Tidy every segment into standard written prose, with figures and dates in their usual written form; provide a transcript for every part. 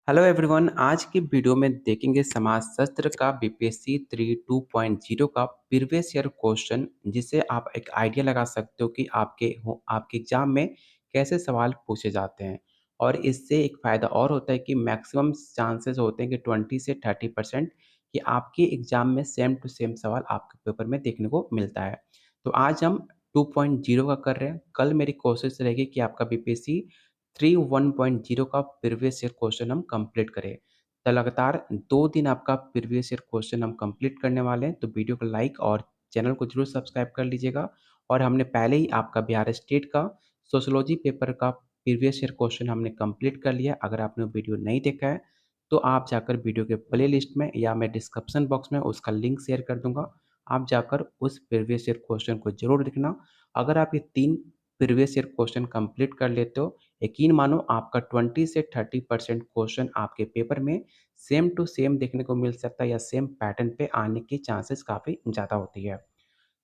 Hello everyone. आज की video में देखेंगे समाजशास्त्र का बीपीएससी 3 2.0 का प्रीवियस ईयर क्वेश्चन, जिससे आप एक आइडिया लगा सकते हो कि आपके एग्जाम में कैसे सवाल पूछे जाते हैं। और इससे एक फ़ायदा और होता है कि मैक्सिमम चांसेस होते हैं कि 20 से 30% कि आपके एग्जाम में सेम टू सेम सवाल आपके पेपर में देखने को मिलता है। तो आज हम 2.0 का कर रहे हैं। कल मेरी कोशिश रहेगी कि आपका बीपीएससी 3 1.0 का प्रीवियस ईयर क्वेश्चन हम कंप्लीट करें। तो लगातार 2 दिन आपका प्रीवियस ईयर क्वेश्चन हम कंप्लीट करने वाले हैं, तो वीडियो को लाइक और चैनल को ज़रूर सब्सक्राइब कर लीजिएगा। और हमने पहले ही आपका बिहार स्टेट का सोशियोलॉजी पेपर का प्रीवियस ईयर क्वेश्चन हमने कंप्लीट कर लिया। अगर आपने वो वीडियो नहीं देखा है, तो आप जाकर वीडियो के प्लेलिस्ट में या मैं डिस्क्रिप्शन बॉक्स में उसका लिंक शेयर कर दूँगा। आप जाकर उस प्रीवियस ईयर क्वेश्चन को ज़रूर देखना। अगर आप ये 3 प्रीवियस ईयर क्वेश्चन कंप्लीट कर लेते हो, यकीन मानो आपका 20 से 30% क्वेश्चन आपके पेपर में सेम टू सेम देखने को मिल सकता है या सेम पैटर्न पे आने की चांसेस काफ़ी ज़्यादा होती है।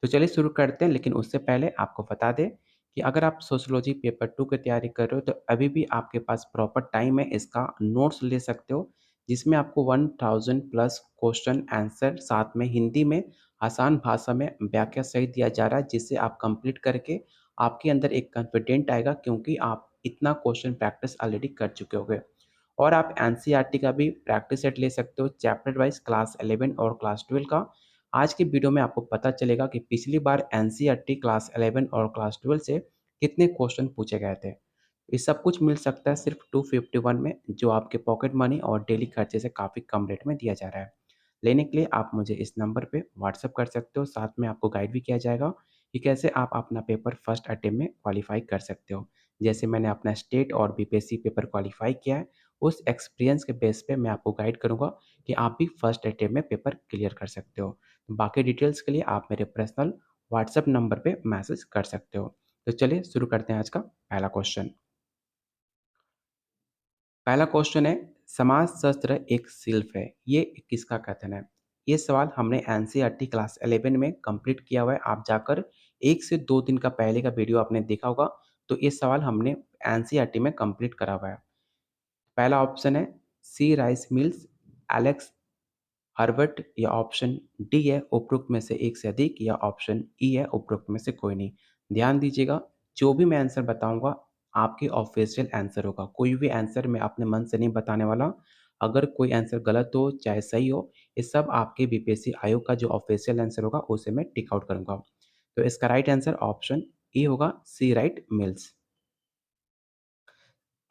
तो चलिए शुरू करते हैं, लेकिन उससे पहले आपको बता दें कि अगर आप सोशियोलॉजी पेपर 2 की तैयारी कर रहे हो, तो अभी भी आपके पास प्रॉपर टाइम है, इसका नोट्स ले सकते हो, जिसमें आपको 1000 प्लस क्वेश्चन आंसर साथ में हिंदी में आसान भाषा में व्याख्या सहित दिया जा रहा है, जिससे आप कंप्लीट करके आपके अंदर एक कॉन्फिडेंट आएगा, क्योंकि आप इतना क्वेश्चन प्रैक्टिस ऑलरेडी कर चुके होंगे। और आप एनसीईआरटी का भी प्रैक्टिस सेट ले सकते हो, चैप्टर वाइज क्लास 11 और क्लास 12 का। आज की वीडियो में आपको पता चलेगा कि पिछली बार एनसीईआरटी क्लास 11 और क्लास 12 से कितने क्वेश्चन पूछे गए थे। ये सब कुछ मिल सकता है सिर्फ 251 में, जो आपके पॉकेट मनी और डेली खर्चे से काफ़ी कम रेट में दिया जा रहा है। लेने के लिए आप मुझे इस नंबर पे व्हाट्सएप कर सकते हो, साथ में आपको गाइड भी किया जाएगा कि कैसे आप अपना पेपर फर्स्ट अटेम्प्ट में क्वालिफाई कर सकते हो। जैसे मैंने अपना स्टेट और बीपीएससी पेपर क्वालिफाई किया है, उस एक्सपीरियंस के बेस पे मैं आपको गाइड करूँगा कि आप भी फर्स्ट अटेम्प्ट में पेपर क्लियर कर सकते हो। बाकी डिटेल्स के लिए आप मेरे पर्सनल व्हाट्सएप नंबर पे मैसेज कर सकते हो। तो चलिए शुरू करते हैं आज का पहला क्वेश्चन। पहला क्वेश्चन है, समाजशास्त्र एक शिल्प है, ये किसका कथन है? ये सवाल हमने एनसीईआरटी क्लास 11 में कंप्लीट किया हुआ है। आप जाकर 1 से 2 दिन का पहले का वीडियो आपने देखा होगा, तो ये सवाल हमने एनसीईआरटी में कंप्लीट करा हुआ है। पहला ऑप्शन है सी राइस मिल्स, एलेक्स हर्बर्ट, या ऑप्शन डी है उपरोक्त में से एक से अधिक, या ऑप्शन ई है उपरोक्त में से कोई नहीं। ध्यान दीजिएगा, जो भी मैं आंसर बताऊंगा आपके ऑफिशियल आंसर होगा। कोई भी आंसर मैं अपने मन से नहीं बताने वाला। अगर कोई आंसर गलत हो चाहे सही हो, ये सब आपके बीपीएससी आयोग का जो ऑफिशियल आंसर होगा उसे मैं टिक आउट करूंगा। तो इसका राइट आंसर ऑप्शन ई होगा, सी राइट मिल्स।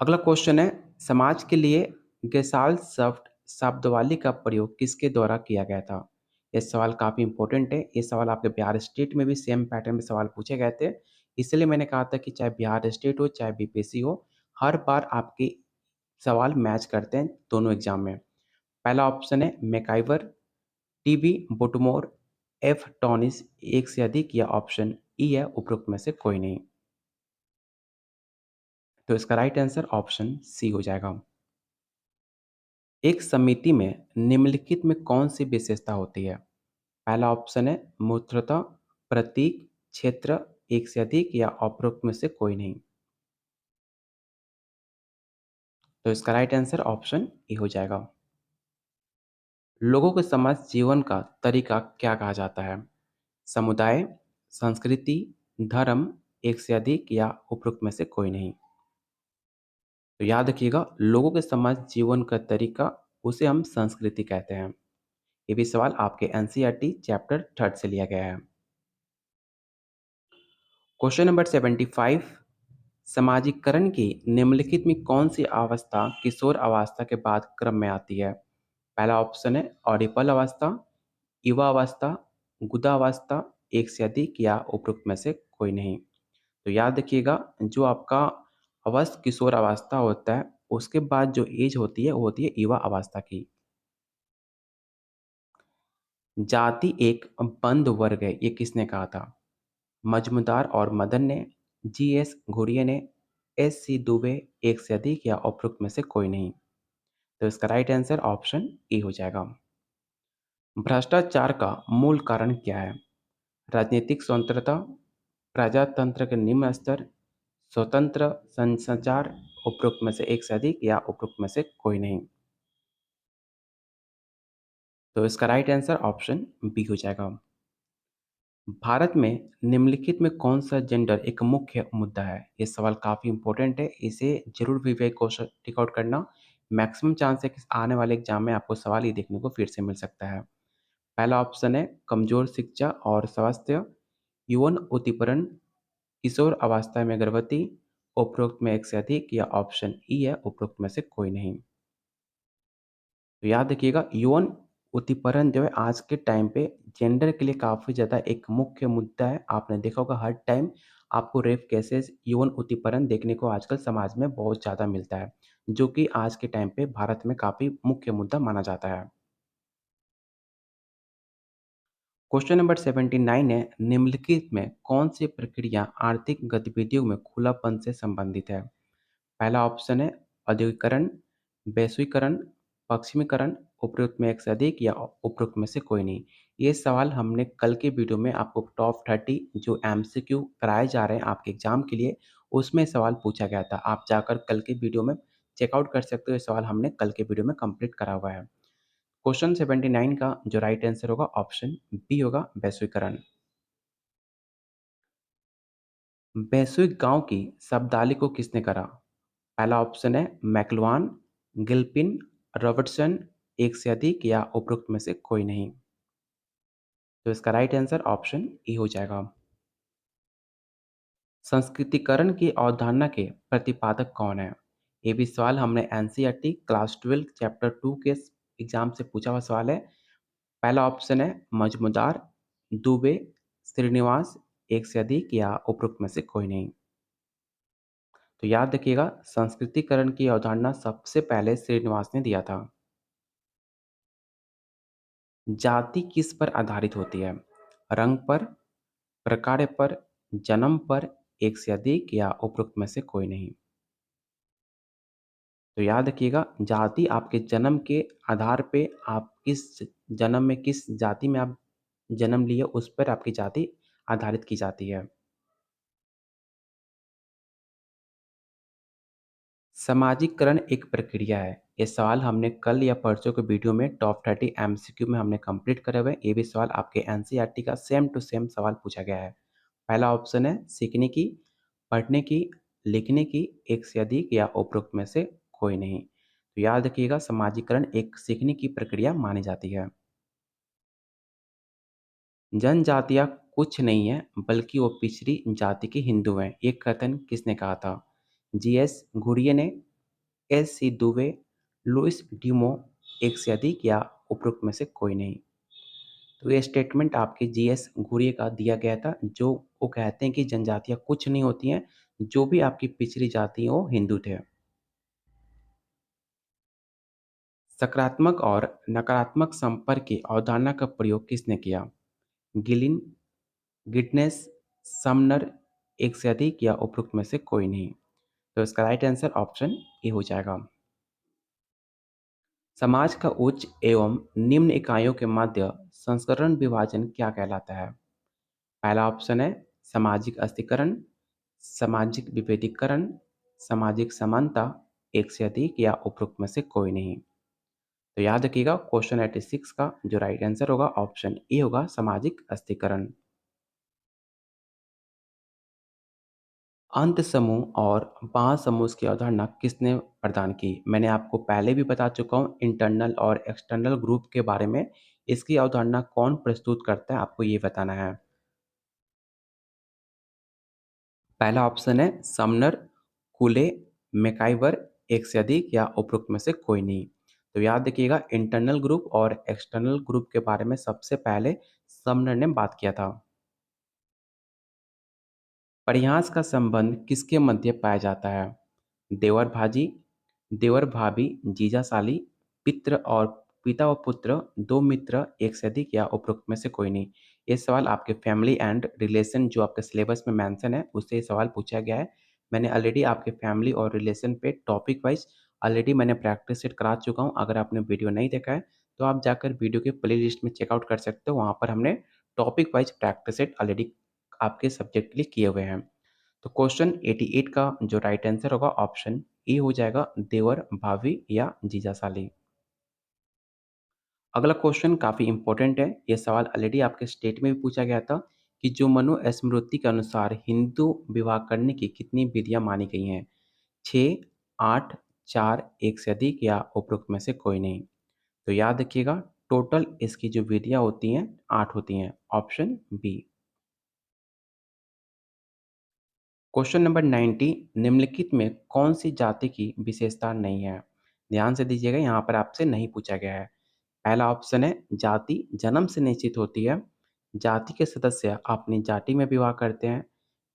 अगला क्वेश्चन है, समाज के लिए गेसाल शब्दावली का प्रयोग किसके द्वारा किया गया था? ये सवाल काफ़ी इंपॉर्टेंट है। ये सवाल आपके बिहार स्टेट में भी सेम पैटर्न में सवाल पूछे गए थे। इसलिए मैंने कहा था कि चाहे बिहार स्टेट हो चाहे बीपीएससी हो, हर बार आपके सवाल मैच करते हैं दोनों एग्जाम में। पहला ऑप्शन है मैकआइवर, टीबी बुटमोर, एफ टॉनिस, एक से अधिक, या ऑप्शन ई है उपरोक्त में से कोई नहीं। तो इसका राइट आंसर ऑप्शन सी हो जाएगा। एक समिति में निम्नलिखित में कौन सी विशेषता होती है? पहला ऑप्शन है मूर्तता, प्रतीक, क्षेत्र, एक से अधिक, या उपरोक्त में से कोई नहीं। तो इसका राइट आंसर ऑप्शन ए हो जाएगा। लोगों के समझ जीवन का तरीका क्या कहा जाता है? समुदाय, संस्कृति, धर्म, एक से अधिक, या उपरोक्त में से कोई नहीं। तो याद रखिएगा, लोगों के समझ जीवन का तरीका उसे हम संस्कृति कहते हैं। ये भी सवाल आपके एनसीईआरटी चैप्टर 3 से लिया गया है। क्वेश्चन नंबर 75, समाजीकरण की निम्नलिखित में कौन सी अवस्था किशोर अवस्था के बाद क्रम में आती है? पहला ऑप्शन है ऑडिपल अवस्था, युवा अवस्था, गुदावस्था, एक से अधिक, या उपरोक्त में से कोई नहीं। तो याद रखिएगा, जो आपका अवस्थ किशोर अवस्था होता है, उसके बाद जो एज होती है वो होती है युवा अवस्था की। जाति एक बंद वर्ग है, ये किसने कहा था? मजूमदार और मदन ने, जीएस घुरिये ने, एससी दुबे, एक से अधिक, या उपरोक्त में से कोई नहीं। तो इसका राइट आंसर ऑप्शन ए हो जाएगा। भ्रष्टाचार का मूल कारण क्या है? राजनीतिक स्वतंत्रता, प्रजातंत्र के निम्न स्तर, स्वतंत्र संचार, उपरोक्त में से एक से अधिक, या उपरोक्त में से कोई नहीं। तो इसका राइट आंसर ऑप्शन बी हो जाएगा। भारत में निम्नलिखित में कौन-सा जेंडर एक मुख्य मुद्दा है? ये सवाल काफ़ी इम्पोर्टेंट है, इसे ज़रूर विवेक क्वेश्चन टिक आउट करना। मैक्सिमम चांस है कि आने वाले एग्ज़ाम में आपको सवाल ये देखने को फिर से मिल सकता है। पहला ऑप्शन है कमज़ोर शिक्षा और स्वास्थ्य, यौन उत्पीड़न, किशोर अवस्था में गर्भवती, उपरोक्त में एक से अधिक या ऑप्शन ई है उपरोक्त में से कोई नहीं। तो याद रखिएगा यौन उत्पीड़न जो है आज के टाइम पे जेंडर के लिए काफ़ी ज़्यादा एक मुख्य मुद्दा है। आपने देखा होगा हर टाइम आपको रेप केसेस, यौन उत्पीड़न देखने को आजकल समाज में बहुत ज़्यादा मिलता है, जो कि आज के टाइम पे भारत में काफ़ी मुख्य मुद्दा माना जाता है। क्वेश्चन नंबर 79 है, निम्नलिखित में कौन-सी प्रक्रिया आर्थिक गतिविधियों में खुलापन से संबंधित है? पहला ऑप्शन है औद्योगिकरण, वैश्वीकरण, पश्चिमीकरण, उपरोक्त में एक से अधिक या उपरोक्त में से कोई नहीं। ये सवाल हमने कल के वीडियो में आपको टॉप 30 जो एमसीक्यू कराए जा रहे हैं आपके एग्जाम के लिए, उसमें सवाल पूछा गया था। आप जाकर कल के वीडियो में चेकआउट कर सकते हो, ये सवाल हमने कल के वीडियो में कंप्लीट करा हुआ है। क्वेश्चन 79 का जो राइट आंसर होगा ऑप्शन बी होगा वैश्वीकरण। वैश्विक गांव की शब्दावली को किसने करा? पहला ऑप्शन है मैक्लुहान, गिलपिन, रॉबर्टसन, एक से अधिक या उपरोक्त में से कोई नहीं। तो इसका राइट आंसर ऑप्शन ई हो जाएगा। संस्कृतिकरण की अवधारणा के प्रतिपादक कौन है? ये भी सवाल हमने एनसीईआरटी क्लास 12 चैप्टर 2 के एग्जाम से पूछा हुआ सवाल है। पहला ऑप्शन है मजूमदार, दुबे, श्रीनिवास, एक से अधिक या उपरोक्त में से कोई नहीं। तो याद रखिएगा संस्कृतिकरण की अवधारणा सबसे पहले श्रीनिवास ने दिया था। जाति किस पर आधारित होती है? रंग पर, प्रकार पर, जन्म पर, एक से अधिक या उपरोक्त में से कोई नहीं। तो याद रखिएगा जाति आपके जन्म के आधार पे आप किस जन्म में किस जाति में आप जन्म लिए उस पर आपकी जाति आधारित की जाती है। सामाजिकरण एक प्रक्रिया है। ये सवाल हमने कल या परसों के वीडियो में टॉप 30 एमसीक्यू में हमने कंप्लीट करे हुए हैं। ये भी सवाल आपके एनसीईआरटी का सेम टू सेम सवाल पूछा गया है। पहला ऑप्शन है सीखने की, पढ़ने की, लिखने की, एक से अधिक या उपरोक्त में से कोई नहीं। तो याद रखिएगा सामाजिकरण एक सीखने की प्रक्रिया मानी जाती है। जनजातियाँ कुछ नहीं है बल्कि वो पिछड़ी जाति के हिंदू हैं। ये कथन किसने कहा था? जीएस घुरिये ने, एस सी दुबे, लुइस ड्यूमो, एक से अधिक या उपरोक्त में से कोई नहीं। तो ये स्टेटमेंट आपके जीएस घुरिये का दिया गया था जो वो कहते हैं कि जनजातियाँ कुछ नहीं होती हैं, जो भी आपकी पिछड़ी जाति है वो हिंदू थे। सकारात्मक और नकारात्मक संपर्क की अवधारणा का प्रयोग किसने किया? गिलिन, गिटनेस, समनर, एक से अधिक या उपरोक्त में से कोई नहीं। तो इसका राइट आंसर ऑप्शन ए हो जाएगा। समाज का उच्च एवं निम्न इकाइयों के मध्य संस्करण विभाजन क्या कहलाता है? पहला ऑप्शन है सामाजिक अस्थिकरण, सामाजिक विभेदीकरण, सामाजिक समानता, एक से अधिक या उपरोक्त में से कोई नहीं। तो याद रखिएगा क्वेश्चन 86 का जो राइट आंसर होगा ऑप्शन ए होगा सामाजिक अस्थिकरण। अंत समूह और महासमूह की अवधारणा किसने प्रदान की? मैंने आपको पहले भी बता चुका हूँ इंटरनल और एक्सटर्नल ग्रुप के बारे में। इसकी अवधारणा कौन प्रस्तुत करता है आपको ये बताना है। पहला ऑप्शन है समनर, कूले, मैकाइवर, एक से अधिक या उपरोक्त में से कोई नहीं। तो याद रखिएगा इंटरनल ग्रुप और एक्सटर्नल ग्रुप के बारे में सबसे पहले समनर ने बात किया था। परिहास का संबंध किसके मध्य पाया जाता है? देवर भाजी, देवर भाभी, जीजा साली, पित्र और पिता और पुत्र, दो मित्र, एक से अधिक या उपरोक्त में से कोई नहीं। ये सवाल आपके फैमिली एंड रिलेशन जो आपके सिलेबस में मेंशन है उससे ये सवाल पूछा गया है। मैंने ऑलरेडी आपके फैमिली और रिलेशन पे टॉपिक वाइज ऑलरेडी मैंने प्रैक्टिस सेट करा चुका हूँ। अगर आपने वीडियो नहीं देखा है तो आप जाकर वीडियो के प्ले लिस्ट में चेकआउट कर सकते हो। वहाँ पर हमने topic wise practice set already आपके सब्जेक्ट के लिए किए हुए हैं। तो क्वेश्चन 88 का जो राइट आंसर होगा ऑप्शन ए हो जाएगा देवर भाभी या जीजा साली। अगला क्वेश्चन काफ़ी इम्पोर्टेंट है। ये सवाल ऑलरेडी आपके स्टेट में भी पूछा गया था कि जो मनुस्मृति के अनुसार हिंदू विवाह करने की कितनी विधियाँ मानी गई हैं? 6, 8, 4, 1 से अधिक या उपरोक्त में से कोई नहीं। तो याद रखिएगा, टोटल इसकी जो विधियाँ होती हैं 8 होती हैं। Option B. क्वेश्चन नंबर 90, निम्नलिखित में कौन-सी जाति की विशेषता नहीं है? ध्यान से दीजिएगा, यहाँ पर आपसे नहीं पूछा गया है। पहला ऑप्शन है जाति जन्म से निश्चित होती है। जाति के सदस्य अपनी जाति में विवाह करते हैं।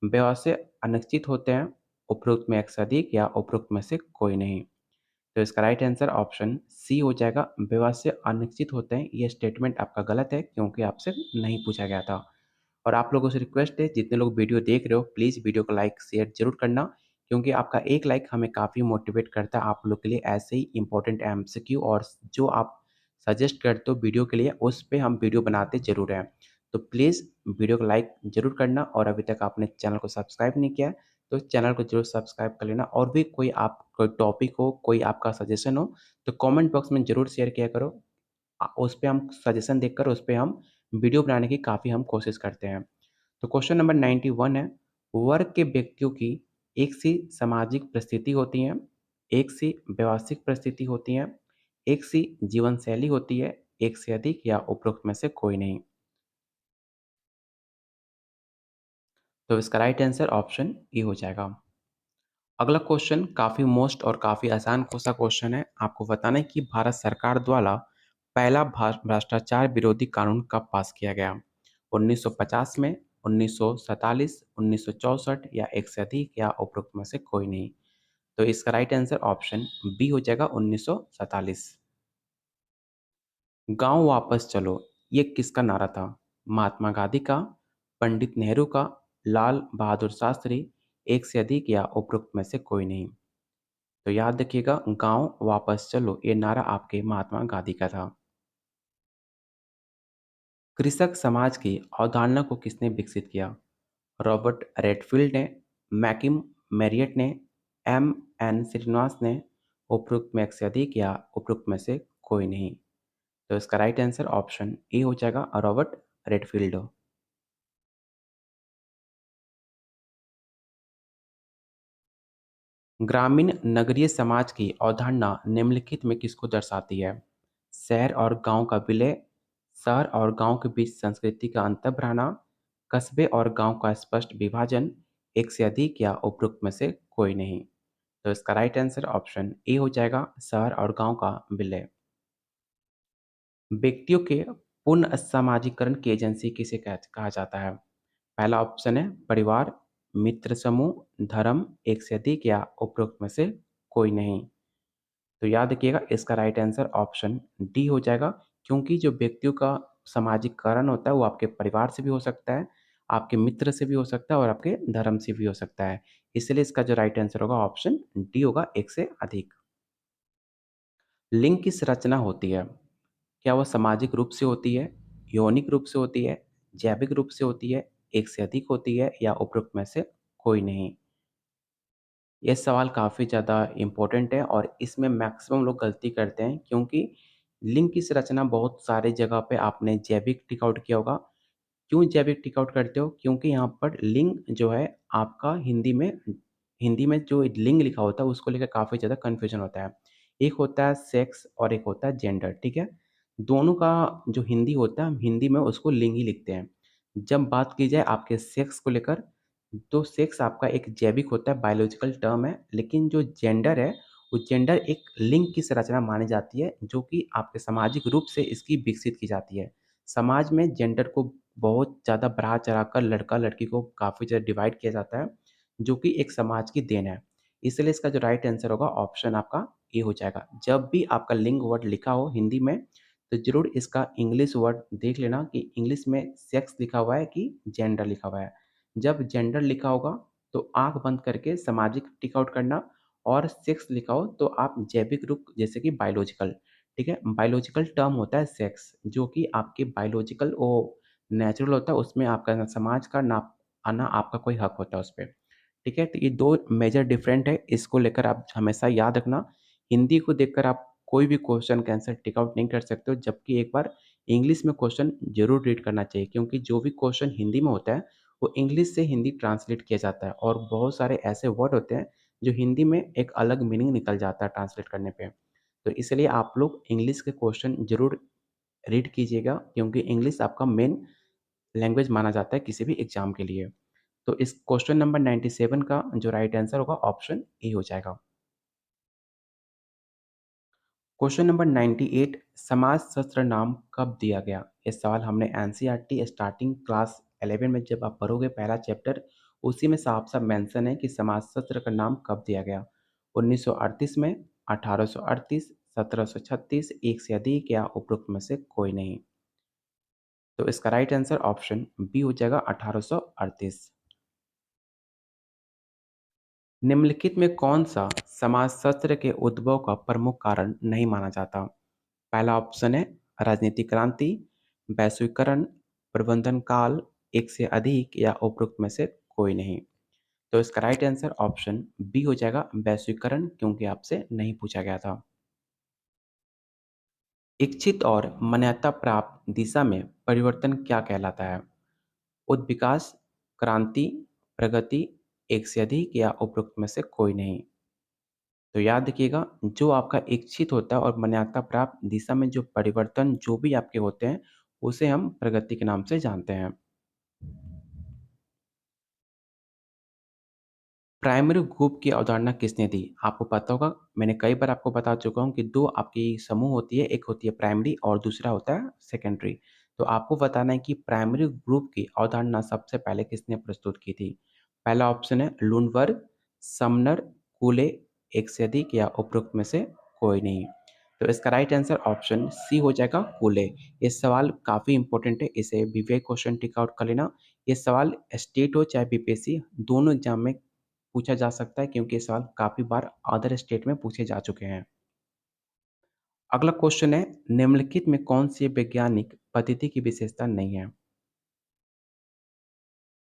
विवाह से अनिश्चित होते हैं। उपरोक्त में एक से अधिक या उपरोक्त में से कोई नहीं। तो इसका राइट आंसर ऑप्शन सी हो जाएगा, विवाह से अनिश्चित होते हैं। ये स्टेटमेंट आपका गलत है क्योंकि आपसे नहीं पूछा गया था। और आप लोगों से रिक्वेस्ट है, जितने लोग वीडियो देख रहे हो प्लीज़ वीडियो को लाइक शेयर ज़रूर करना, क्योंकि आपका एक लाइक हमें काफ़ी मोटिवेट करता है आप लोग के लिए ऐसे ही इंपॉर्टेंट एमसीक्यू और जो आप सजेस्ट करते हो वीडियो के लिए उस पे हम वीडियो बनाते ज़रूर हैं। तो प्लीज़ वीडियो को लाइक ज़रूर करना, और अभी तक आपने चैनल को सब्सक्राइब नहीं किया है तो चैनल को ज़रूर सब्सक्राइब कर लेना। और भी कोई आप कोई टॉपिक हो, कोई आपका सजेशन हो तो कमेंट बॉक्स में ज़रूर शेयर किया करो। उस पे हम सजेशन देखकर उस पे हम वीडियो बनाने की काफ़ी हम कोशिश करते हैं। तो क्वेश्चन नंबर 91 है, वर्ग के व्यक्तियों की एक सी सामाजिक परिस्थिति होती है, एक सी व्यवसायिक परिस्थिति होती है, एक सी जीवन शैली होती है, एक से अधिक या उपरोक्त में से कोई नहीं। तो इसका राइट आंसर ऑप्शन ए हो जाएगा। अगला क्वेश्चन काफ़ी मोस्ट और काफ़ी आसान सा क्वेश्चन है। आपको बताना है कि भारत सरकार द्वारा पहला भ्रष्टाचार विरोधी कानून कब पास किया गया? 1950 में, 1947, 1964 या एक से अधिक या उपरोक्त में से कोई नहीं। तो इसका राइट आंसर ऑप्शन बी हो जाएगा, 1947। गांव वापस चलो, ये किसका नारा था? महात्मा गांधी का, पंडित नेहरू का, लाल बहादुर शास्त्री, एक से अधिक या उपरोक्त में से कोई नहीं। तो याद रखिएगा, गांव वापस चलो ये नारा आपके महात्मा गांधी का था। कृषक समाज की अवधारणा को किसने विकसित किया? रॉबर्ट रेडफील्ड ने, मैकिम मैरियट ने, एम एन श्रीनिवास ने, उपरोक्त में एक से अधिक या उपरोक्त में से कोई नहीं। तो इसका राइट आंसर ऑप्शन ए हो जाएगा, रॉबर्ट रेडफील्ड। ग्रामीण नगरीय समाज की अवधारणा निम्नलिखित में किसको दर्शाती है? शहर और गांव का विलय, शहर और गांव के बीच संस्कृति का अंतर रहना, कस्बे और गांव का स्पष्ट विभाजन, एक से अधिक या उपरोक्त में से कोई नहीं। तो इसका राइट आंसर ऑप्शन ए हो जाएगा, शहर और गांव का विलय। व्यक्तियों के पूर्ण समाजीकरण की एजेंसी किसे कहा जाता है? पहला ऑप्शन है परिवार, मित्र समूह, धर्म, एक से अधिक या उपरोक्त में से कोई नहीं। तो याद रखिएगा, इसका राइट आंसर ऑप्शन डी हो जाएगा, क्योंकि जो व्यक्तियों का सामाजिकरण होता है वो आपके परिवार से भी हो सकता है, आपके मित्र से भी हो सकता है और आपके धर्म से भी हो सकता है। इसलिए इसका जो राइट आंसर होगा ऑप्शन डी होगा, एक से अधिक। लिंग किस रचना होती है? क्या वह सामाजिक रूप से होती है, यौनिक रूप से होती है, जैविक रूप से होती है, एक से अधिक होती है या उपरोक्त में से कोई नहीं? ये सवाल काफ़ी ज़्यादा इम्पोर्टेंट है और इसमें मैक्सिमम लोग गलती करते हैं, क्योंकि लिंग की संरचना बहुत सारे जगह पे आपने जैविक टिक आउट किया होगा। क्यों जैविक टिक आउट करते हो? क्योंकि यहाँ पर लिंग जो है आपका हिंदी में जो लिंग लिखा होता है उसको लेकर काफ़ी ज़्यादा कन्फ्यूजन होता है। एक होता है सेक्स और एक होता है जेंडर, ठीक है? दोनों का जो हिंदी होता है, हम हिंदी में उसको लिंग ही लिखते हैं। जब बात की जाए आपके सेक्स को लेकर, तो सेक्स आपका एक जैविक होता है, बायोलॉजिकल टर्म है, लेकिन जो जेंडर है, वो जेंडर एक लिंग की संरचना मानी जाती है, जो कि आपके सामाजिक रूप से इसकी विकसित की जाती है। समाज में जेंडर को बहुत ज़्यादा बढ़ा-चढ़ाकर लड़का-लड़की को काफ़ी ज़्यादा डिवाइड किया जाता है, जो कि एक समाज की देन है। इसलिए इसका जो राइट आंसर होगा ऑप्शन आपका ए हो जाएगा। जब भी आपका लिंग वर्ड लिखा हो हिंदी में, तो ज़रूर इसका इंग्लिश वर्ड देख लेना कि इंग्लिश में सेक्स लिखा हुआ है कि जेंडर लिखा हुआ है। जब जेंडर लिखा होगा तो आँख बंद करके सामाजिक टिक आउट करना, और सेक्स लिखा हो तो आप जैविक रूप जैसे कि बायोलॉजिकल, ठीक है? बायोलॉजिकल टर्म होता है सेक्स, जो कि आपके बायोलॉजिकल वो नेचुरल होता है, उसमें आपका ना समाज का ना आना आपका कोई हक होता है उस पे, ठीक है? तो ये 2 मेजर डिफरेंट है, इसको लेकर आप हमेशा याद रखना। हिंदी को देखकर आप कोई भी क्वेश्चन का आंसर टिक आउट नहीं कर सकते हो, जबकि एक बार इंग्लिश में क्वेश्चन ज़रूर रीड करना चाहिए, क्योंकि जो भी क्वेश्चन हिंदी में होता है, वो इंग्लिश से हिंदी ट्रांसलेट किया जाता है और बहुत सारे ऐसे वर्ड होते हैं, जो हिंदी में एक अलग मीनिंग निकल जाता है ट्रांसलेट करने पे। तो इसलिए आप लोग इंग्लिश के क्वेश्चन ज़रूर रीड कीजिएगा, क्योंकि इंग्लिश आपका मेन लैंग्वेज माना जाता है किसी भी एग्ज़ाम के लिए। तो इस क्वेश्चन नंबर 97 का जो राइट आंसर होगा ऑप्शन ए हो जाएगा। क्वेश्चन नंबर 98, समाज शास्त्र नाम कब दिया गया? ये सवाल हमने एनसीईआरटी स्टार्टिंग क्लास 11 में जब आप पढ़ोगे पहला चैप्टर, उसी में साफ-साफ मेंशन है कि समाज शास्त्र का नाम कब दिया गया? 1938 में, 1838, 1736, एक से अधिक या उपरोक्त में से कोई नहीं। तो इसका राइट आंसर ऑप्शन बी हो जाएगा 1838। निम्नलिखित में कौन-सा समाजशास्त्र के उद्भव का प्रमुख कारण नहीं माना जाता? पहला ऑप्शन है राजनीतिक क्रांति, वैश्वीकरण, प्रबंधन काल, एक से अधिक या उपरोक्त में से कोई नहीं। तो इसका राइट आंसर ऑप्शन बी हो जाएगा वैश्वीकरण, क्योंकि आपसे नहीं पूछा गया था। इच्छित और मान्यता प्राप्त दिशा में परिवर्तन क्या कहलाता है? उद्विकास, क्रांति, प्रगति, एक से अधिक या उपरोक्त में से कोई नहीं। तो याद रखिएगा, जो आपका इच्छित होता है और मान्यता प्राप्त दिशा में जो परिवर्तन जो भी आपके होते हैं, उसे हम प्रगति के नाम से जानते हैं। प्राइमरी ग्रुप की अवधारणा किसने दी? आपको पता होगा, मैंने कई बार आपको बता चुका हूँ कि 2 आपकी समूह होती है, एक होती है प्राइमरी और दूसरा होता है सेकेंडरी। तो आपको बताना है कि प्राइमरी ग्रुप की अवधारणा सबसे पहले किसने प्रस्तुत की थी? पहला ऑप्शन है लुनबर्ग, समनर, कूले, एक से अधिक या उपरोक्त में से कोई नहीं। तो इसका राइट आंसर ऑप्शन सी हो जाएगा कूले। ये सवाल काफ़ी इंपॉर्टेंट है, इसे विवेक क्वेश्चन टिक आउट कर लेना। ये सवाल स्टेट हो चाहे बीपीएससी, दोनों एग्जाम में पूछा जा सकता है, क्योंकि ये सवाल काफ़ी बार अदर स्टेट में पूछे जा चुके हैं। अगला क्वेश्चन है, निम्नलिखित में कौन सी वैज्ञानिक पद्धति की विशेषता नहीं है?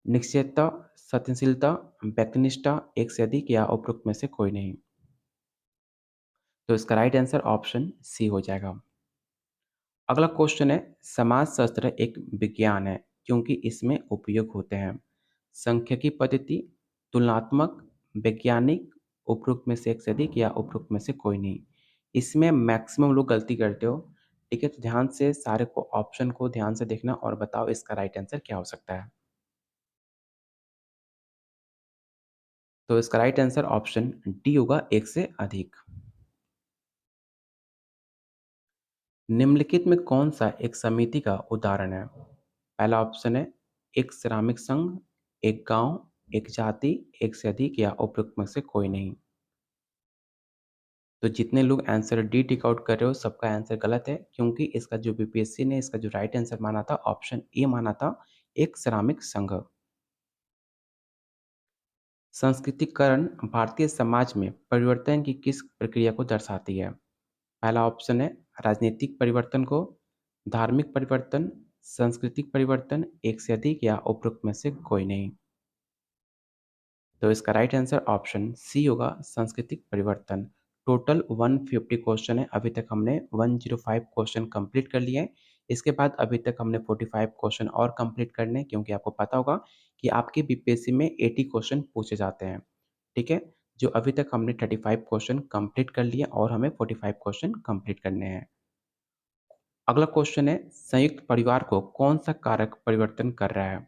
निश्चयता, सत्यशीलता, व्यक्तिनिष्ठा, एक से अधिक या उपरोक्त में से कोई नहीं। तो इसका राइट आंसर ऑप्शन सी हो जाएगा। अगला क्वेश्चन है, समाजशास्त्र एक विज्ञान है क्योंकि इसमें उपयोग होते हैं सांख्यिकी पद्धति, तुलनात्मक, वैज्ञानिक, उपरोक्त में से एक से अधिक या उपरोक्त में से कोई नहीं। इसमें मैक्सिमम लोग गलती करते हो। ठीक है, तो ध्यान से सारे को ऑप्शन को ध्यान से देखना और बताओ इसका राइट आंसर क्या हो सकता है। तो इसका राइट आंसर ऑप्शन डी होगा, एक से अधिक। निम्नलिखित में कौन-सा एक समिति का उदाहरण है? पहला ऑप्शन है एक श्रमिक संघ, एक गाँव, एक जाति, एक से अधिक या उपरोक्त में से कोई नहीं। तो जितने लोग आंसर डी टिक आउट कर रहे हो, सबका आंसर गलत है, क्योंकि इसका जो बीपीएससी ने इसका जो राइट आंसर माना था, ऑप्शन ए माना था, एक श्रमिक संघ। सांस्कृतिकरण भारतीय समाज में परिवर्तन की किस प्रक्रिया को दर्शाती है? पहला ऑप्शन है राजनीतिक परिवर्तन को, धार्मिक परिवर्तन, सांस्कृतिक परिवर्तन, एक से अधिक या उपरोक्त में से कोई नहीं। तो इसका राइट आंसर ऑप्शन सी होगा, सांस्कृतिक परिवर्तन। टोटल 150 क्वेश्चन है, अभी तक हमने 105 क्वेश्चन कंप्लीट कर लिए हैं। इसके बाद अभी तक हमने 45 क्वेश्चन और कंप्लीट करने हैं, क्योंकि आपको पता होगा कि आपके बीपीएससी में 80 क्वेश्चन पूछे जाते हैं। ठीक है, जो अभी तक हमने 35 क्वेश्चन कंप्लीट कर लिए और हमें 45 क्वेश्चन कंप्लीट करने हैं। अगला क्वेश्चन है, संयुक्त परिवार को कौन सा कारक परिवर्तन कर रहा है?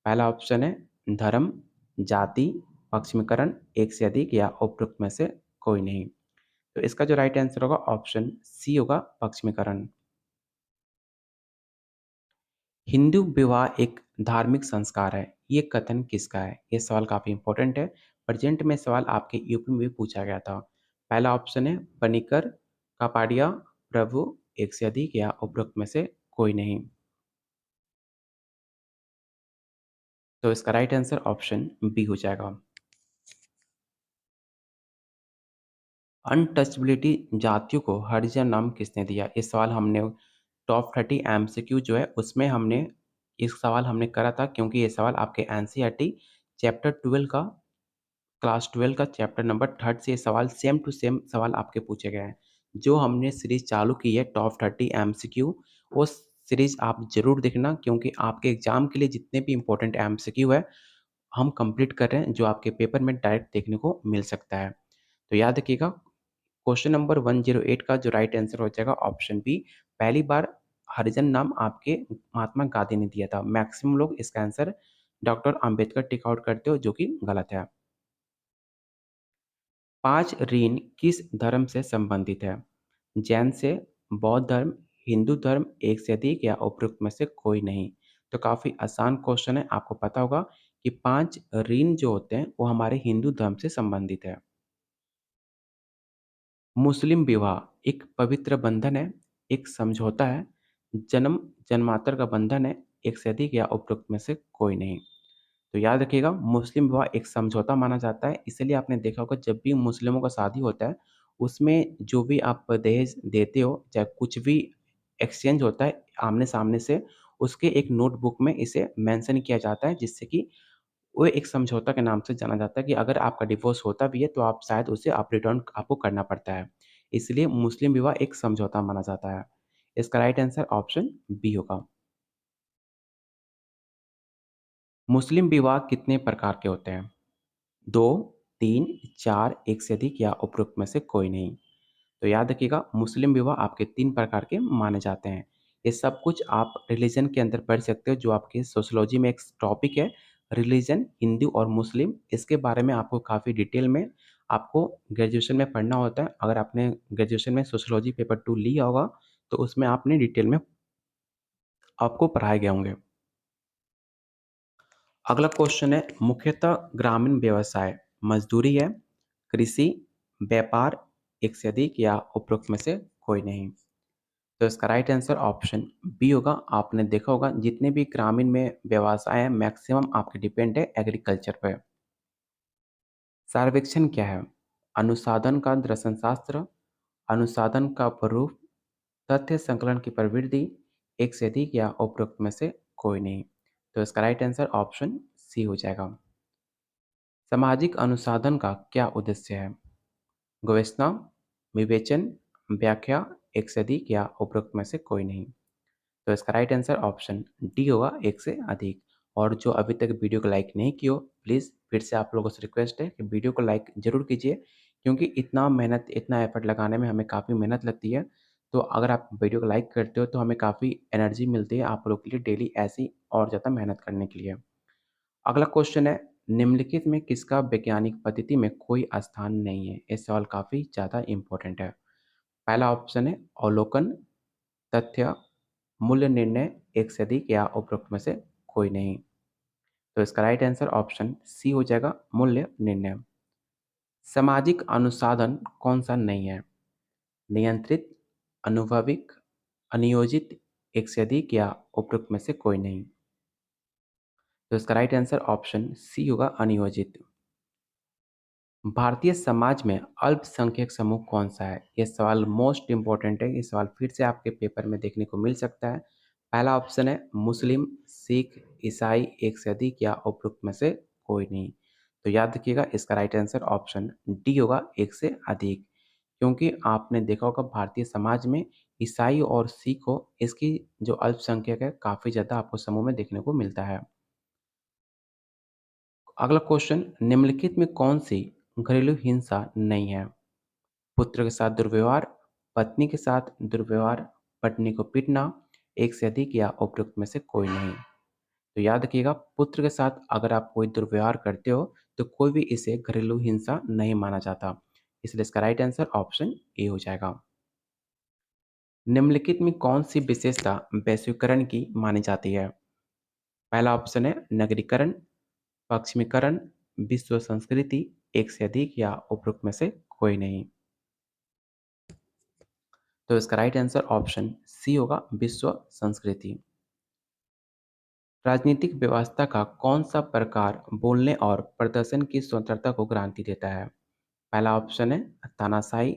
पहला ऑप्शन है धर्म, जाति, पश्चिमीकरण, एक से अधिक या उपरोक्त में से कोई नहीं। तो इसका जो राइट आंसर होगा ऑप्शन सी होगा, पश्चिमीकरण। हिंदू विवाह एक धार्मिक संस्कार है, ये कथन किसका है? ये सवाल काफ़ी इंपॉर्टेंट है। प्रेजेंट में सवाल आपके यूपी में भी पूछा गया था। पहला ऑप्शन है पनिकर, कापाडिया, प्रभु, एक से अधिक या उपरोक्त में से कोई नहीं। तो इसका राइट आंसर ऑप्शन बी हो जाएगा। अनटचबिलिटी जातियों को हरिजन नाम किसने दिया? ये सवाल हमने टॉप 30 एमसीक्यू जो है उसमें हमने इस सवाल हमने करा था, क्योंकि ये सवाल आपके एनसीईआरटी चैप्टर 12 का क्लास 12 का चैप्टर नंबर 3 से ये सवाल सेम टू सेम सवाल आपके पूछे गए हैं। जो हमने सीरीज़ चालू की है टॉप 30 एमसीक्यू, वो सीरीज़ आप ज़रूर देखना क्योंकि आपके एग्ज़ाम के लिए जितने भी इम्पोर्टेंट एमसीक्यू है, हम कंप्लीट कर रहे हैं, जो आपके पेपर में डायरेक्ट देखने को मिल सकता है। तो याद रखिएगा, क्वेश्चन नंबर 108 का जो राइट आंसर हो जाएगा ऑप्शन बी। पहली बार हरिजन नाम आपके महात्मा गांधी ने दिया था। मैक्सिमम लोग इसका answer doctor Ambedkar tick out करते हो, जो कि गलत है। 5 ऋण किस धर्म से संबंधित है? जैन से, बौद्ध धर्म, हिंदू धर्म, एक से अधिक या उपरोक्त में से कोई नहीं। तो काफ़ी आसान क्वेश्चन है, आपको पता होगा कि 5 ऋण जो होते हैं वो हमारे हिंदू धर्म से संबंधित है। मुस्लिम विवाह एक पवित्र बंधन है, एक समझौता है, जन्म जन्मांतर का बंधन है, एक से अधिक या उपरोक्त में से कोई नहीं। तो याद रखिएगा, मुस्लिम विवाह एक समझौता माना जाता है, इसीलिए आपने देखा होगा जब भी मुस्लिमों का शादी होता है, उसमें जो भी आप दहेज देते हो, चाहे कुछ भी एक्सचेंज होता है आमने-सामने से, उसके एक नोटबुक में इसे मेंशन किया जाता है, जिससे कि वो एक समझौता के नाम से जाना जाता है कि अगर आपका डिवोर्स होता भी है, तो आप शायद उसे आप रिटर्न आपको करना पड़ता है। इसलिए मुस्लिम विवाह एक समझौता माना जाता है। इसका राइट आंसर ऑप्शन बी होगा। मुस्लिम विवाह कितने प्रकार के होते हैं? 2, 3, 4, 1 से अधिक या उपरोक्त में से कोई नहीं। तो याद रखिएगा, मुस्लिम विवाह आपके 3 प्रकार के माने जाते हैं। ये सब कुछ आप रिलीजन के अंदर पढ़ सकते हो, जो आपकी सोशियोलॉजी में एक टॉपिक है, रिलीजन, हिंदू और मुस्लिम। इसके बारे में आपको काफ़ी डिटेल में आपको ग्रेजुएशन में पढ़ना होता है। अगर आपने ग्रेजुएशन में सोशियोलॉजी पेपर 2 लिया होगा, तो उसमें आपने डिटेल में आपको पढ़ाए गए होंगे। अगला क्वेश्चन है, मुख्यतः ग्रामीण व्यवसाय मजदूरी है, कृषि, व्यापार, एक से अधिक या उपरोक्त में से कोई नहीं। तो इसका राइट आंसर ऑप्शन बी होगा। आपने देखा होगा जितने भी ग्रामीण में व्यवसाय हैं, मैक्सिमम आपके डिपेंड है एग्रीकल्चर पे। सर्वेक्षण क्या है? अनुसाधन का दर्शन शास्त्र, अनुसाधन का प्रारूप, तथ्य संकलन की प्रवृत्ति, एक से अधिक या उपरोक्त में से कोई नहीं। तो इसका राइट आंसर ऑप्शन सी हो जाएगा। सामाजिक अनुसाधन का क्या उद्देश्य है? गवेषणा, विवेचन, व्याख्या, एक से अधिक या उपरोक्त में से कोई नहीं। तो इसका राइट आंसर ऑप्शन डी होगा, एक से अधिक। और जो अभी तक वीडियो को लाइक नहीं किया हो, प्लीज़ फिर से आप लोगों से रिक्वेस्ट है कि वीडियो को लाइक ज़रूर कीजिए, क्योंकि इतना मेहनत, इतना एफर्ट लगाने में हमें काफ़ी मेहनत लगती है। तो अगर आप वीडियो को लाइक करते हो, तो हमें काफ़ी एनर्जी मिलती है आप लोग के लिए डेली ऐसी और ज़्यादा मेहनत करने के लिए। अगला क्वेश्चन है, निम्नलिखित में किसका वैज्ञानिक पद्धति में कोई स्थान नहीं है? ये सवाल काफ़ी ज़्यादा इम्पोर्टेंट है। पहला ऑप्शन है अवलोकन, तथ्य, मूल्य निर्णय, एक से अधिक या उपरोक्त में से कोई नहीं। तो इसका राइट आंसर ऑप्शन सी हो जाएगा, मूल्य निर्णय। सामाजिक अनुसाधन कौन सा नहीं है? नियंत्रित, अनुभविक, अनियोजित, एक से अधिक या उपरोक्त में से कोई नहीं। तो इसका राइट आंसर ऑप्शन सी होगा, अनियोजित। भारतीय समाज में अल्पसंख्यक समूह कौन-सा है? ये सवाल मोस्ट इम्पोर्टेंट है, ये सवाल फिर से आपके पेपर में देखने को मिल सकता है। पहला ऑप्शन है मुस्लिम, सिख, ईसाई, एक से अधिक या उपरोक्त में से कोई नहीं। तो याद रखिएगा, इसका राइट आंसर ऑप्शन डी होगा, एक से अधिक। क्योंकि आपने देखा होगा भारतीय समाज में ईसाई और सिख हो, इसकी जो अल्पसंख्यक है काफ़ी ज़्यादा आपको समूह में देखने को मिलता है। अगला क्वेश्चन, निम्नलिखित में कौन-सी घरेलू हिंसा नहीं है? पुत्र के साथ दुर्व्यवहार, पत्नी के साथ दुर्व्यवहार, पत्नी को पीटना, एक से अधिक या उपरोक्त में से कोई नहीं। तो याद रखिएगा, पुत्र के साथ अगर आप कोई दुर्व्यवहार करते हो, तो कोई भी इसे घरेलू हिंसा नहीं माना जाता। इसलिए इसका राइट आंसर ऑप्शन ए हो जाएगा। निम्नलिखित में कौन सी विशेषता वैश्वीकरण की मानी जाती है? पहला ऑप्शन है नगरीकरण, पश्चिमीकरण, विश्व संस्कृति, एक से अधिक या उपरोक्त में से कोई नहीं। तो इसका राइट आंसर ऑप्शन सी होगा, विश्व संस्कृति। राजनीतिक व्यवस्था का कौन-सा प्रकार बोलने और प्रदर्शन की स्वतंत्रता को गारंटी देता है? पहला ऑप्शन है तानाशाही,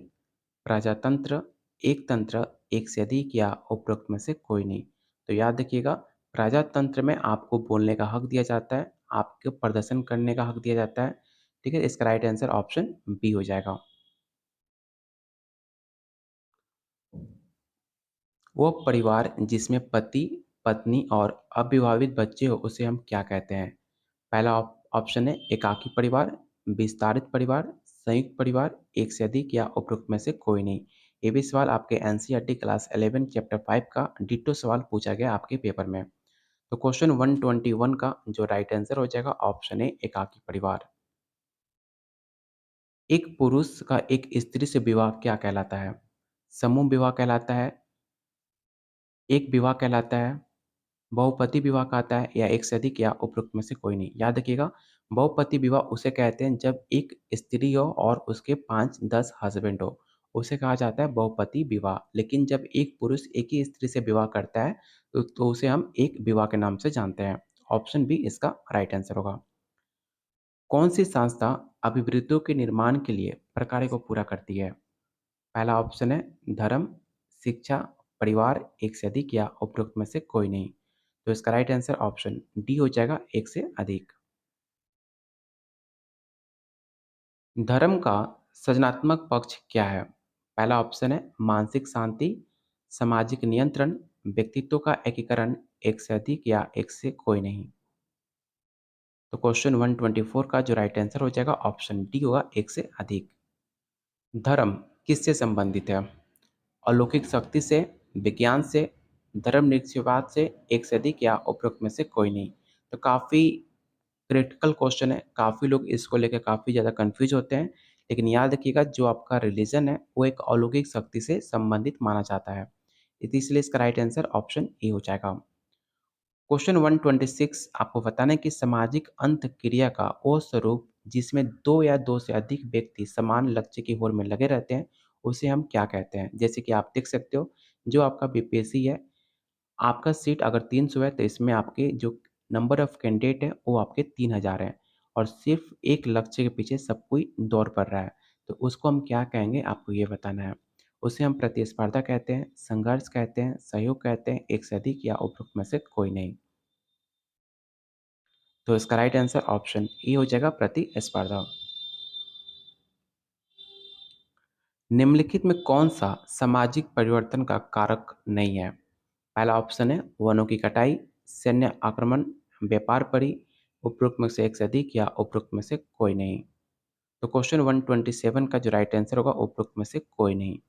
प्रजातंत्र, एकतंत्र, एक से अधिक या उपरोक्त में से कोई नहीं। तो याद रखिएगा, प्रजातंत्र में आपको बोलने का हक दिया जाता है, आपको प्रदर्शन करने का हक दिया जाता है। ठीक है, इसका राइट आंसर ऑप्शन बी हो जाएगा। वो परिवार जिसमें पति, पत्नी और अविवाहित बच्चे हो उसे हम क्या कहते हैं? पहला ऑप्शन है एकाकी परिवार, विस्तारित परिवार, संयुक्त परिवार, एक से अधिक या उपरोक्त में से कोई नहीं। ये भी सवाल आपके एनसीईआरटी क्लास 11 चैप्टर 5 का डिट्टो सवाल पूछा गया आपके पेपर में। तो क्वेश्चन 121 का जो राइट आंसर हो जाएगा ऑप्शन ए एकाकी परिवार। एक पुरुष का एक स्त्री से विवाह क्या कहलाता है? समूह विवाह कहलाता है, एक विवाह कहलाता है, बहुपति विवाह कहता है या एक से अधिक या उपरोक्त में से कोई नहीं। याद रखिएगा, बहुपति विवाह उसे कहते हैं जब एक स्त्री हो और उसके 5-10 हस्बैंड हो, उसे कहा जाता है बहुपति विवाह। लेकिन जब एक पुरुष एक ही स्त्री से विवाह करता है तो उसे हम एक विवाह के नाम से जानते हैं। ऑप्शन बी इसका राइट आंसर होगा। कौन सी संस्था अभिवृत्तियों के निर्माण के लिए प्रकार्य को पूरा करती है? पहला ऑप्शन है धर्म, शिक्षा, परिवार, एक से अधिक या उपरोक्त में से कोई नहीं। तो इसका राइट आंसर ऑप्शन डी हो जाएगा एक से अधिक। धर्म का सृजनात्मक पक्ष क्या है? पहला ऑप्शन है मानसिक शांति, सामाजिक नियंत्रण, व्यक्तित्व का एकीकरण, एक से अधिक या एक से कोई नहीं। तो क्वेश्चन 124 का जो राइट आंसर हो जाएगा ऑप्शन डी होगा एक से अधिक। धर्म किससे संबंधित है? अलौकिक शक्ति से, विज्ञान से, धर्मनिरपेक्षवाद से, एक से अधिक या उपरोक्त में से कोई नहीं। तो काफ़ी क्रिटिकल क्वेश्चन है, काफ़ी लोग इसको लेकर काफ़ी ज़्यादा कन्फ्यूज होते हैं। लेकिन याद रखिएगा जो आपका रिलीजन है वो एक अलौकिक शक्ति से संबंधित माना जाता है। इसलिए इसका राइट आंसर ऑप्शन ए हो जाएगा। क्वेश्चन 126 आपको बताना है कि सामाजिक अंत क्रिया का वो स्वरूप जिसमें 2 या 2 से अधिक व्यक्ति समान लक्ष्य की ओर में लगे रहते हैं, उसे हम क्या कहते हैं? जैसे कि आप देख सकते हो, जो आपका बीपीएससी है, आपका सीट अगर 300 है तो इसमें आपके जो नंबर ऑफ कैंडिडेट है वो आपके 3000 हैं और सिर्फ़ एक लक्ष्य के पीछे सब कोई दौड़ पड़ रहा है। तो उसको हम क्या कहेंगे आपको ये बताना है। उसे हम प्रतिस्पर्धा कहते हैं, संघर्ष कहते हैं, सहयोग कहते हैं, एक से अधिक या उपरोक्त में से कोई नहीं। तो इसका राइट आंसर ऑप्शन ए हो जाएगा प्रतिस्पर्धा। निम्नलिखित में कौन-सा सामाजिक परिवर्तन का कारक नहीं है? पहला ऑप्शन है वनों की कटाई, सैन्य आक्रमण, व्यापार परी, उपरोक्त में से एक से अधिक या उपरोक्त में से कोई नहीं। तो क्वेश्चन 127 का जो राइट आंसर होगा उपरोक्त में से कोई नहीं।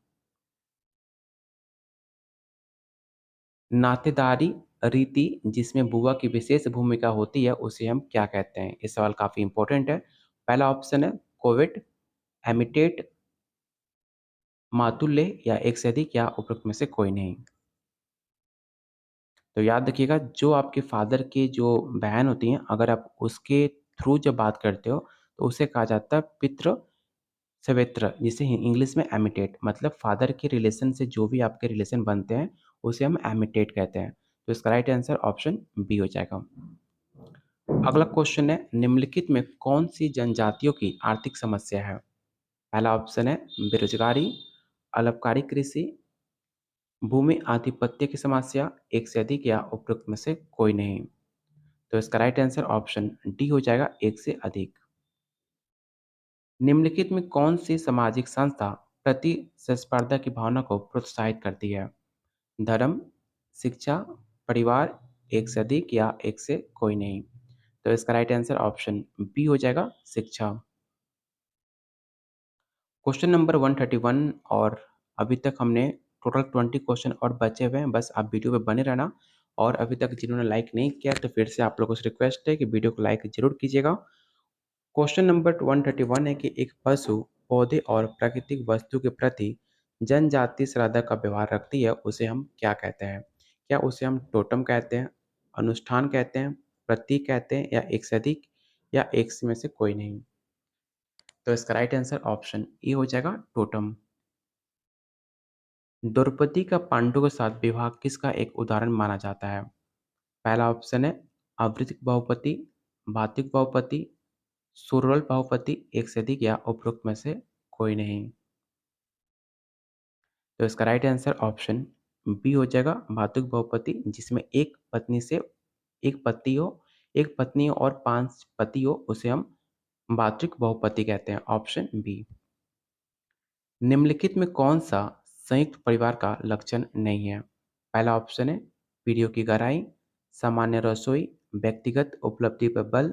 नातेदारी रीति जिसमें बुआ की विशेष भूमिका होती है उसे हम क्या कहते हैं? ये सवाल काफ़ी इंपॉर्टेंट है। पहला ऑप्शन है कोविड, एमिटेट, मातुल्य या एक से अधिक या उपरोक्त में से कोई नहीं। तो याद रखिएगा जो आपके फ़ादर की जो बहन होती हैं, अगर आप उसके थ्रू जब बात करते हो, तो उसे कहा जाता है पितृ सवेत्र जिसे इंग्लिश में एमिटेट मतलब फ़ादर के रिलेशन से जो भी आपके रिलेशन बनते हैं, उसे हम एमिटेट कहते हैं। तो इसका राइट आंसर ऑप्शन बी हो जाएगा। अगला क्वेश्चन है निम्नलिखित में कौन-सी जनजातियों की आर्थिक समस्या है? पहला ऑप्शन है बेरोज़गारी, अल्पकारी कृषि, भूमि आधिपत्य की समस्या, एक से अधिक या उपरोक्त में से कोई नहीं। तो इसका राइट आंसर ऑप्शन डी हो जाएगा एक से अधिक। निम्नलिखित में कौन सी सामाजिक संस्था प्रतिस्पर्धा की भावना को प्रोत्साहित करती है? धर्म, शिक्षा, परिवार, एक से अधिक या एक से कोई नहीं। तो इसका राइट आंसर ऑप्शन बी हो जाएगा शिक्षा। क्वेश्चन नंबर 131 और अभी तक हमने टोटल 20 क्वेश्चन और बचे हुए हैं, बस आप वीडियो पे बने रहना। और अभी तक जिन्होंने लाइक नहीं किया तो फिर से आप लोगों से रिक्वेस्ट है कि वीडियो को लाइक ज़रूर कीजिएगा। क्वेश्चन नंबर 131 है कि एक पशु, पौधे और प्राकृतिक वस्तु के प्रति जनजातीय श्रद्धा का व्यवहार रखती है, उसे हम क्या कहते हैं? क्या उसे हम टोटम कहते हैं, अनुष्ठान कहते हैं, प्रतीक कहते हैं या एक से अधिक या एक में से कोई नहीं? तो इसका राइट आंसर ऑप्शन ए हो जाएगा टोटम। द्रौपदी का पांडवों के साथ विवाह किसका एक उदाहरण माना जाता है? पहला ऑप्शन है आवृत्तिक बहुपति, भातिक बहुपति, सुरल बहुपति, एक से अधिक या उपरोक्त में से कोई नहीं। तो इसका राइट आंसर ऑप्शन बी हो जाएगा भातुक बहुपति जिसमें एक पत्नी हो और 5 पति हो उसे हम भातृक बहुपति कहते हैं। Option B. निम्नलिखित में कौन सा संयुक्त परिवार का लक्षण नहीं है? पहला ऑप्शन है पीढ़ियों की गहराई, सामान्य रसोई, व्यक्तिगत उपलब्धि पर बल,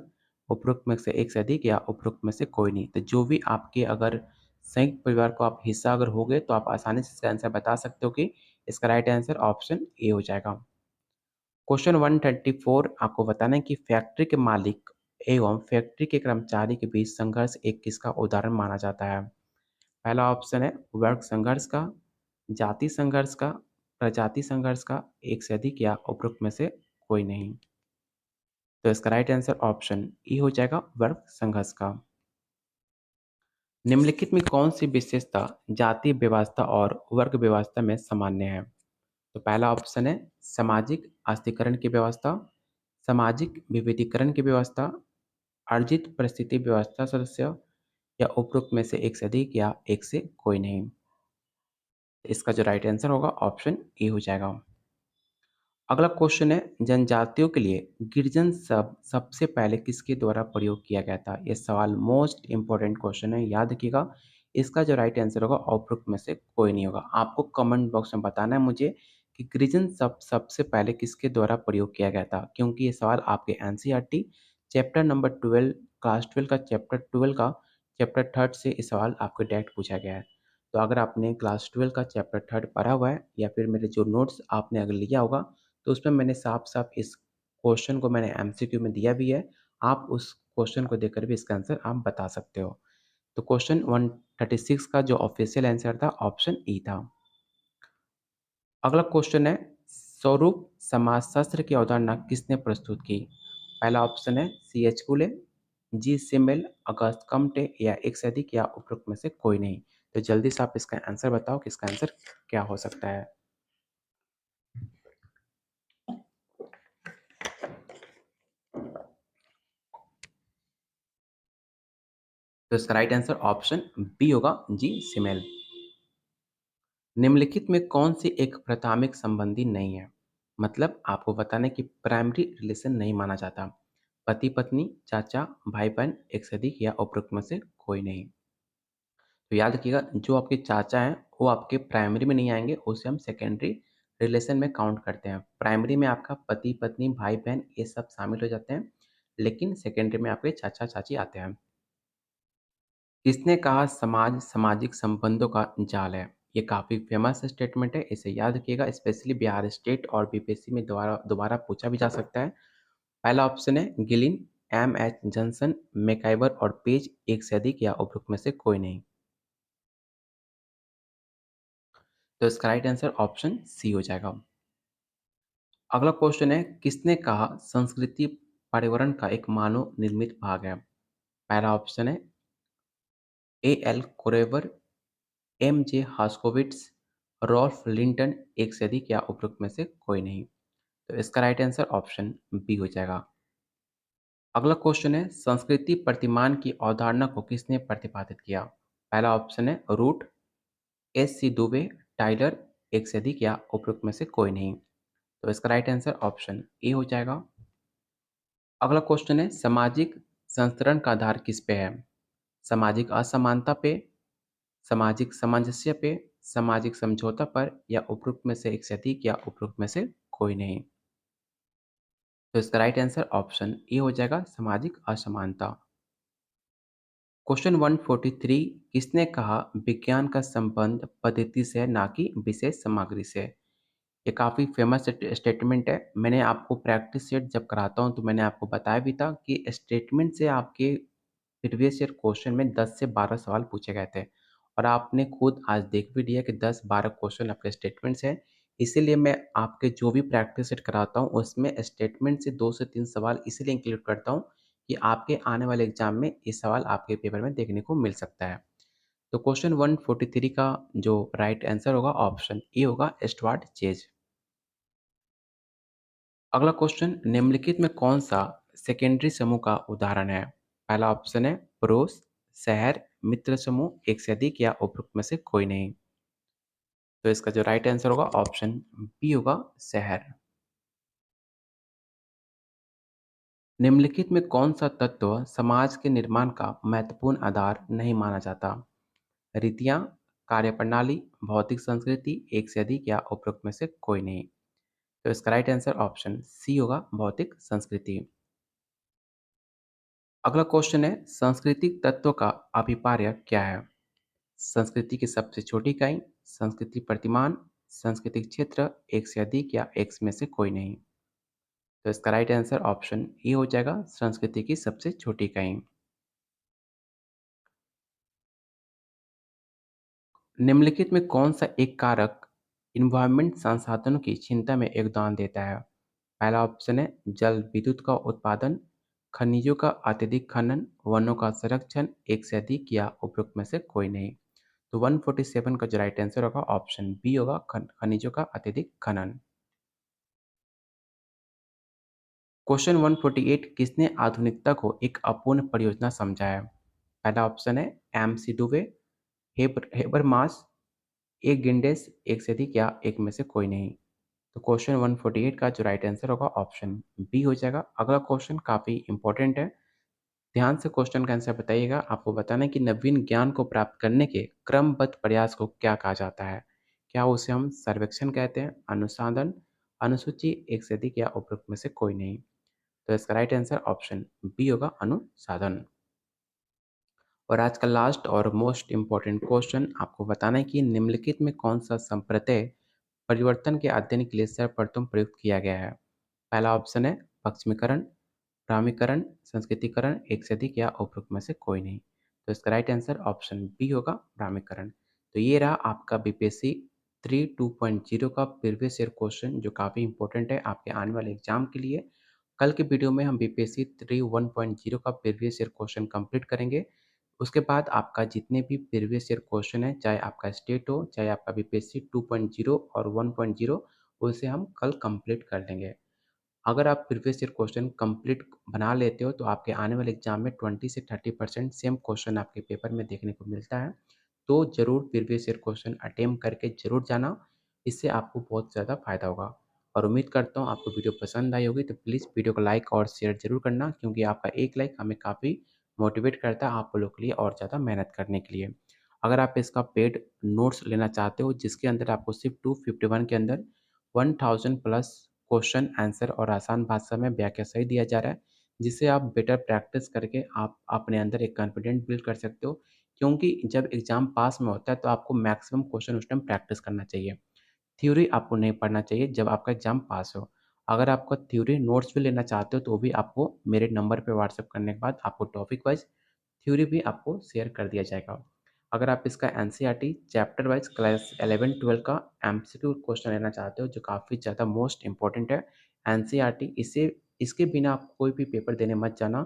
उपरोक्त में से एक से अधिक या उपरोक्त में से कोई नहीं। तो जो भी आपके अगर संयुक्त परिवार को आप हिस्सा अगर हो गए तो आप आसानी से इसका आंसर बता सकते हो कि इसका राइट आंसर ऑप्शन ए हो जाएगा। क्वेश्चन 134 आपको बताना है कि फैक्ट्री के मालिक एवं फैक्ट्री के कर्मचारी के बीच संघर्ष एक किसका उदाहरण माना जाता है? पहला ऑप्शन है वर्ग संघर्ष का, जाति संघर्ष का, प्रजाति संघर्ष का, एक से अधिक या उपरोक्त में से कोई नहीं। तो इसका राइट आंसर ऑप्शन ई हो जाएगा वर्ग संघर्ष का। निम्नलिखित में कौन सी विशेषता जाति व्यवस्था और वर्ग व्यवस्था में सामान्य है? तो पहला ऑप्शन है सामाजिक आस्तीकरण की व्यवस्था, सामाजिक विविधीकरण की व्यवस्था, अर्जित परिस्थिति व्यवस्था सदस्य या उपरोक्त में से एक से अधिक या एक से कोई नहीं। इसका जो राइट आंसर होगा ऑप्शन ए हो जाएगा। अगला क्वेश्चन है जनजातियों के लिए गिरिजन शब्द सबसे पहले किसके द्वारा प्रयोग किया गया था? यह सवाल मोस्ट इंपॉर्टेंट क्वेश्चन है, याद रखिएगा। इसका जो राइट आंसर होगा उपरोक्त में से कोई नहीं होगा। आपको कमेंट बॉक्स में बताना है मुझे कि गिरिजन शब्द सबसे पहले किसके द्वारा प्रयोग किया गया था, क्योंकि ये सवाल आपके एनसीईआरटी चैप्टर नंबर 12 क्लास 12 का चैप्टर 12 का चैप्टर 3 से ये सवाल आपको डायरेक्ट पूछा गया है। तो अगर आपने क्लास 12 का चैप्टर 3 पढ़ा हुआ है या फिर मेरे जो नोट्स आपने अगर लिया होगा तो उसमें मैंने साफ-साफ इस क्वेश्चन को मैंने एमसीक्यू में दिया भी है। आप उस क्वेश्चन को देखकर भी इसका आंसर आप बता सकते हो। तो क्वेश्चन 136 का जो ऑफिशियल आंसर था ऑप्शन ई था। अगला क्वेश्चन है स्वरूप समाजशास्त्र की अवधारणा किसने प्रस्तुत की? पहला ऑप्शन है सी.एच. फुले, जी. सिमेल, अगस्त कम्टे या एक से अधिक या उपरोक्त में से कोई नहीं। तो जल्दी से आप इसका आंसर बताओ कि इसका आंसर क्या हो सकता है? तो इसका राइट आंसर ऑप्शन बी होगा, जी. सिमेल। निम्नलिखित में कौन सी एक प्राथमिक संबंधी नहीं है? मतलब आपको बताना है कि प्राइमरी रिलेशन नहीं माना जाता। पति पत्नी, चाचा, भाई बहन, एक से अधिक या उपरोक्त में से कोई नहीं। तो याद रखिएगा जो आपके चाचा हैं वो आपके प्राइमरी में नहीं आएंगे, उसे हम सेकेंडरी रिलेशन में काउंट करते हैं। प्राइमरी में आपका पति पत्नी भाई बहन ये सब शामिल हो जाते हैं, लेकिन सेकेंडरी में आपके चाचा चाची आते हैं। किसने कहा समाज सामाजिक संबंधों का जाल है? ये काफ़ी फेमस स्टेटमेंट है, इसे याद रखिएगा। स्पेशली बिहार स्टेट और बीपीएससी में दोबारा दोबारा पूछा भी जा सकता है। पहला ऑप्शन है गिलिन, एम एच जॉनसन, मैकआइवर और पेज, एक से अधिक या उपरोक्त में से कोई नहीं। तो इसका राइट आंसर ऑप्शन सी हो जाएगा। अगला क्वेश्चन है किसने कहा संस्कृति पर्यावरण का एक मानव निर्मित भाग है? पहला ऑप्शन है A L Kroeber, M J Herskovits, Ralph Linton, एक से अधिक या उपरोक्त में से कोई नहीं। तो इसका राइट आंसर ऑप्शन बी हो जाएगा। अगला क्वेश्चन है संस्कृति प्रतिमान की अवधारणा को किसने प्रतिपादित किया? पहला ऑप्शन है Root, S C Dubey, Tylor, एक से अधिक या उपरोक्त में से कोई नहीं। तो इसका राइट आंसर ऑप्शन ए हो जाएगा। अगला क्वेश्चन है सामाजिक संस्तरण का आधार किस पे है? सामाजिक असमानता पे, सामाजिक सामंजस्य पे, सामाजिक समझौता पर या उपरोक्त में से एक से अधिक या उपरोक्त में से कोई नहीं। तो इसका राइट आंसर ऑप्शन ए हो जाएगा सामाजिक असमानता। क्वेश्चन 143 किसने कहा विज्ञान का संबंध पद्धति से है ना कि विशेष सामग्री से? ये काफ़ी फेमस स्टेटमेंट है। मैंने आपको प्रैक्टिस सेट जब कराता हूँ तो मैंने आपको बताया भी था कि स्टेटमेंट से आपके प्रीवियस ईयर क्वेश्चन में 10 से 12 सवाल पूछे गए थे और आपने खुद आज देख भी लिया कि 10-12 क्वेश्चन आपके स्टेटमेंट से हैं। इसीलिए मैं आपके जो भी प्रैक्टिस सेट कराता हूँ उसमें स्टेटमेंट से 2 से 3 सवाल इसलिए इंक्लूड करता हूँ कि आपके आने वाले एग्जाम में ये सवाल आपके पेपर में देखने को मिल सकता है। तो क्वेश्चन 143 का जो राइट आंसर होगा ऑप्शन ए होगा स्टुअर्ट चेज। अगला क्वेश्चन निम्नलिखित में कौन सा सेकेंडरी समूह का उदाहरण है? पहला ऑप्शन है पड़ोस, शहर, मित्र समूह, एक से अधिक या उपरोक्त में से कोई नहीं। तो इसका जो राइट आंसर होगा ऑप्शन बी होगा शहर। निम्नलिखित में कौन सा तत्व समाज के निर्माण का महत्वपूर्ण आधार नहीं माना जाता? रीतियां, कार्यप्रणाली, भौतिक संस्कृति, एक से अधिक या उपरोक्त में से कोई नहीं। तो इसका राइट आंसर ऑप्शन सी होगा, भौतिक संस्कृति। अगला क्वेश्चन है, सांस्कृतिक तत्व का अभिप्राय क्या है? संस्कृति की सबसे छोटी इकाई, संस्कृति प्रतिमान, सांस्कृतिक क्षेत्र, एक से अधिक या एक में से कोई नहीं। तो इसका राइट आंसर ऑप्शन ए हो जाएगा, संस्कृति की सबसे छोटी इकाई। निम्नलिखित में कौन सा एक कारक इन्वायरमेंट संसाधनों की चिंता में योगदान देता है? पहला ऑप्शन है जल विद्युत का उत्पादन, खनिजों का अत्यधिक खनन, वनों का संरक्षण, एक से अधिक या उपयुक्त में से कोई नहीं। तो 147 का जो राइट आंसर होगा ऑप्शन बी होगा, खनिजों का अत्यधिक खनन। क्वेश्चन 148, किसने आधुनिकता को एक अपूर्ण परियोजना समझा है? पहला ऑप्शन है एम सी डुवे, हेबरमास, एक गिंडेस, एक से अधिक या एक में से कोई नहीं। तो क्वेश्चन 148 का जो राइट आंसर होगा ऑप्शन बी हो जाएगा। अगला क्वेश्चन काफ़ी इंपॉर्टेंट है, ध्यान से क्वेश्चन का आंसर बताइएगा। आपको बताना है कि नवीन ज्ञान को प्राप्त करने के क्रमबद्ध प्रयास को क्या कहा जाता है? क्या उसे हम सर्वेक्षण कहते हैं, अनुसंधान, अनुसूची, एक से अधिक या उपरोक्त में से कोई नहीं? तो इसका राइट आंसर ऑप्शन बी होगा, अनुसाधन। और आज का लास्ट और मोस्ट इम्पॉर्टेंट क्वेश्चन, आपको बताना है कि निम्नलिखित में कौन सा संप्रत्यय परिवर्तन के अध्ययन के लिए सर्वप्रथम प्रयुक्त किया गया है? पहला ऑप्शन है पश्चिमीकरण, ब्राह्मीकरण, संस्कृतिकरण, एक से अधिक या उपरोक्त में से कोई नहीं। तो इसका राइट आंसर ऑप्शन बी होगा, ब्राह्मीकरण। तो ये रहा आपका बीपीएससी 3 2.0 का प्रीवियस ईयर क्वेश्चन, जो काफ़ी इंपॉर्टेंट है आपके आने वाले एग्जाम के लिए। कल के वीडियो में हम बीपीएससी 3 1.0 का प्रीवियस ईयर क्वेश्चन कंप्लीट करेंगे। उसके बाद आपका जितने भी प्रीवियस ईयर क्वेश्चन है, चाहे आपका स्टेट हो, चाहे आपका बीपीएससी 2.0 और 1.0, उसे हम कल कंप्लीट कर लेंगे। अगर आप प्रीवियस ईयर क्वेश्चन कंप्लीट बना लेते हो तो आपके आने वाले एग्जाम में 20 से 30% सेम क्वेश्चन आपके पेपर में देखने को मिलता है। तो ज़रूर प्रीवियस ईयर क्वेश्चन अटेम्प्ट करके ज़रूर जाना, इससे आपको बहुत ज़्यादा फ़ायदा होगा। और उम्मीद करता हूँ आपको वीडियो पसंद आई होगी, तो प्लीज़ वीडियो को लाइक और शेयर ज़रूर करना, क्योंकि आपका एक लाइक हमें काफ़ी मोटिवेट करता है आप लोग के लिए और ज़्यादा मेहनत करने के लिए। अगर आप इसका पेड नोट्स लेना चाहते हो, जिसके अंदर आपको सिर्फ 251 के अंदर 1000 प्लस क्वेश्चन आंसर और आसान भाषा में व्याख्या सहित दिया जा रहा है, जिससे आप बेटर प्रैक्टिस करके आप अपने अंदर एक कॉन्फिडेंट बिल्ड कर सकते हो। क्योंकि जब एग्ज़ाम पास में होता है तो आपको मैक्सिमम क्वेश्चन उस टाइम प्रैक्टिस करना चाहिए। थ्योरी आपको नहीं पढ़ना चाहिए जब आपका एग्ज़ाम पास हो। अगर आपका थ्योरी नोट्स भी लेना चाहते हो तो भी आपको मेरे नंबर पे व्हाट्सएप करने के बाद आपको टॉपिक वाइज़ थ्योरी भी आपको शेयर कर दिया जाएगा। अगर आप इसका एनसीईआरटी चैप्टर वाइज़ क्लास 11-12 का एमसीक्यू क्वेश्चन लेना चाहते हो, जो काफ़ी ज़्यादा मोस्ट इम्पोर्टेंट है, एनसीईआरटी इसे इसके बिना आप कोई भी पेपर देने मत जाना,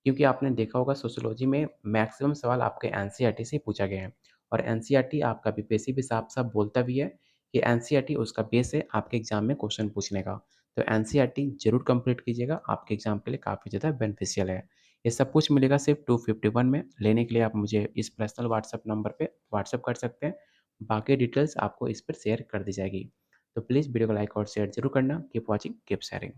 क्योंकि आपने देखा होगा सोशियोलॉजी में मैक्सिमम सवाल आपके एनसीईआरटी से पूछा गया है। और एनसीईआरटी आपका बीपीएससी भी साफ-साफ बोलता भी है कि एनसीईआरटी उसका बेस है आपके एग्ज़ाम में क्वेश्चन पूछने का। तो एनसीईआरटी ज़रूर कंप्लीट कीजिएगा, आपके एग्ज़ाम के लिए काफ़ी ज़्यादा बेनिफिशियल है। ये सब कुछ मिलेगा सिर्फ 251 में। लेने के लिए आप मुझे इस पर्सनल व्हाट्सएप नंबर पे व्हाट्सएप कर सकते हैं। बाकी डिटेल्स आपको इस पर शेयर कर दी जाएगी। तो प्लीज़ वीडियो को लाइक और शेयर ज़रूर करना। Keep watching, keep sharing.